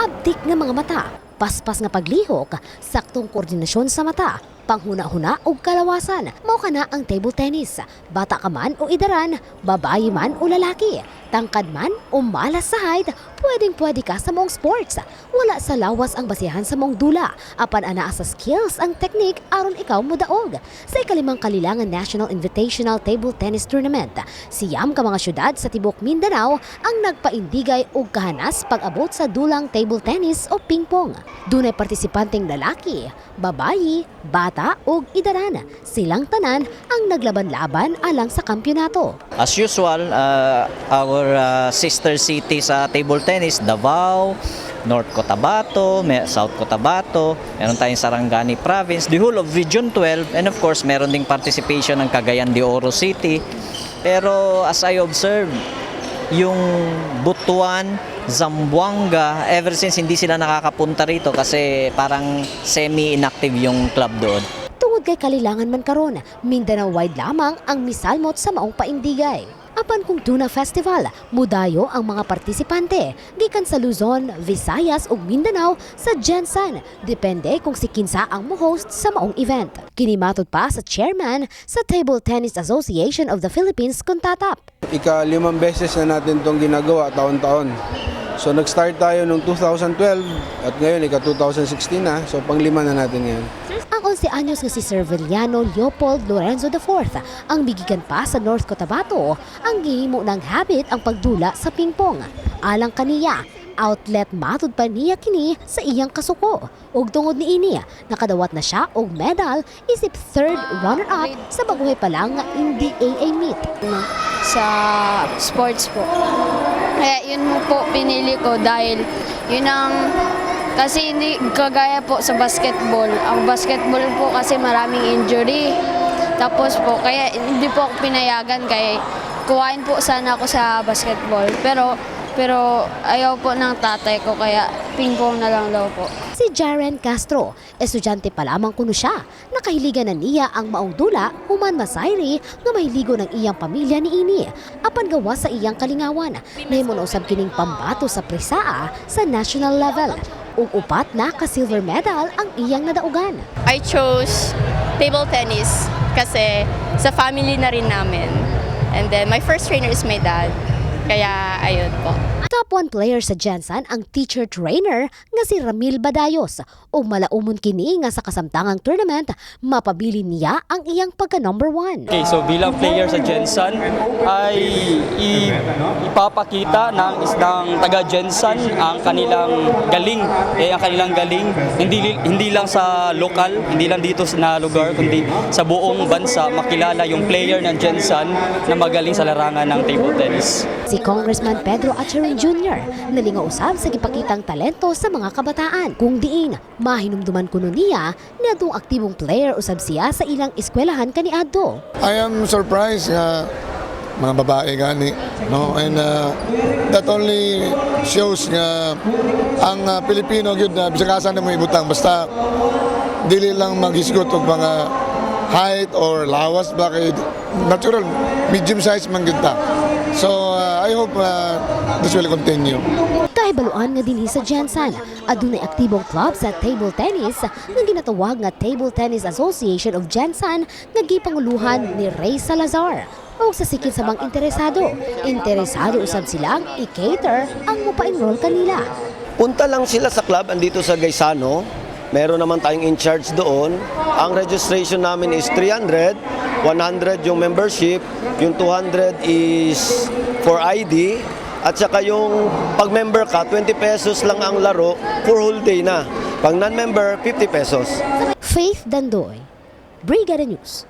Abdik nga mga mata, paspas nga paglihok, saktong koordinasyon sa mata, panghuna-huna o kalawasan. Mao kana ang table tennis. Bata ka man o idaran, babae man o lalaki, tangkad man o malas sa height, pwedeng-pwede ka sa mong sports. Wala sa lawas ang basihan sa mong dula. Apan anaa sa skills ang technique aron ikaw modaog. Sa ikalimang kalilangan National Invitational Table Tennis Tournament, siyam ka mga syudad sa tibok Mindanao ang nagpaindigay og kahanas pag-abot sa dulang table tennis o ping-pong. Dunay partisipanteng lalaki, babayi, bata ug idaran. Silang tanan ang naglaban-laban alang sa kampyonato. As usual, our sister city sa table tennis, Davao, North Cotabato, South Cotabato, meron tayong Sarangani Province, the whole of Region 12, and of course meron ding participation ng Cagayan de Oro City. Pero as I observe, yung Butuan, Zamboanga, ever since hindi sila nakakapunta rito kasi parang semi-inactive yung club doon. Tungod kay kalilangan man karon, Mindanao-wide lamang ang misalmot sa maong paindigay. Apan kung Tuna Festival, mudayo ang mga partisipante gikan sa Luzon, Visayas ug Mindanao sa Gensan. Depende kung si kinsa ang mo-host sa maong event. Kinimatod pa sa chairman sa Table Tennis Association of the Philippines, Kuntatap. Ika-5 beses na natin itong ginagawa taon-taon. So nag-start tayo noong 2012 at ngayon ika-2016 na. So pang-5 na natin ngayon. Ang 11 anyos nga si Sir Villano Leopold Lorenzo IV ang bigikan pa sa North Cotabato ang gihimo ng habit ang pagdula sa pingpong. Alang kaniya, outlet matud pa niya kini sa iyang kasuko. Ug tungod ni ini, nakadawat na siya og medal isip third runner-up sa baguhay pa lang nga NDAA meet. Sa sports po. Kaya yun po pinili ko dahil yun ang kasi hindi kagaya po sa basketball. Ang basketball po kasi maraming injury. Tapos po, kaya hindi po ako pinayagan kaya kuhain po sana ako sa basketball. Pero ayaw po ng tatay ko kaya ping-pong na lang daw po. Si Jaren Castro, estudyante pa lamang kuno siya. Nakahiligan na niya ang maong dula human masayri nga mahiligo ng iyang pamilya ni ini. Apan gawa sa iyang kalingawan, nahimo na usab kining pambato sa presaa sa national level. Ug upat na ka-silver medal ang iyang nadaugan. I chose table tennis kasi sa family na rin namin. And then my first trainer is my dad. Kaya ayun po. Top 1 player sa Gensan ang teacher trainer nga si Ramil Badayos. O malaumon kini nga sa kasamtangang tournament, mapabili niya ang iyang pagka number 1. Okay, so bilang player sa Gensan ay ipapakita ng taga Gensan ang kanilang galing. Ang kanilang galing hindi lang sa lokal, hindi lang dito na lugar, kundi sa buong bansa makilala yung player ng Gensan na magaling sa larangan ng table tennis. Si Congressman Pedro Acharon Jr. nalingaw usab sa gipakitang talento sa mga kabataan. Kung diin, mahinumduman kuno niya na itong aktibong player usab siya sa ilang eskwelahan kaniadto. I am surprised nga mga babae gani, no? And that only shows nga ang Pilipino gyud na bisag asa na mo ibutang basta dili lang maghisgot og mga height or lawas ba kay natural medium size man gyud ta. So I hope this will continue. Kahibaluan nga dinhi sa Gensan, adunay aktibong club sa table tennis nga ginatawag nga Table Tennis Association of Gensan nga gipanguluhan ni Ray Salazar. O sa sikit sa mga interesado usab silang i-cater ang mupa-enroll kanila. Punta lang sila sa club andito sa Gaisano. Meron naman tayong in charge doon. Ang registration namin is 300, 100 yung membership, yung 200 is for ID, at saka yung pag-member ka, 20 pesos lang ang laro for whole day na. Pag non-member, 50 pesos. Faith Dandoy, Brigada News.